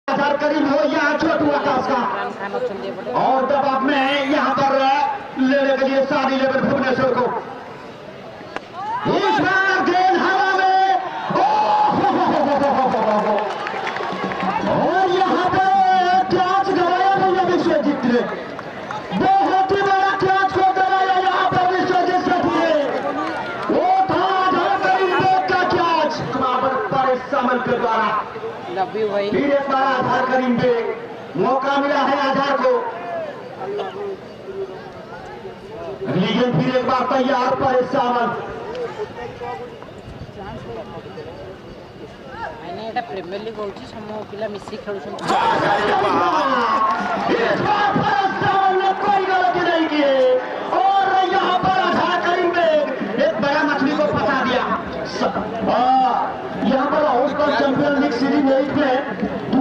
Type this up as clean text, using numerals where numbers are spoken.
करीब हो यहाँ छोटू आकाश का और दबाव में यहाँ पर लेने के लिए सारी लेवल भुवनेश्वर को इस बार गेंद हवा में और यहाँ पे कैच गवाया भैया विश्वजीत ने बहुत ही बड़ा कैच को गवाया यहाँ पर विश्वजीत ने वो था करीम का कैच पर समन के द्वारा फिर एक बार आधार करीम पे मौका मिला है आधार को लीगन फिर एक बार तैयार पर सामन प्रीमियर लीग होची समूह पिला मिसी खेलुछन।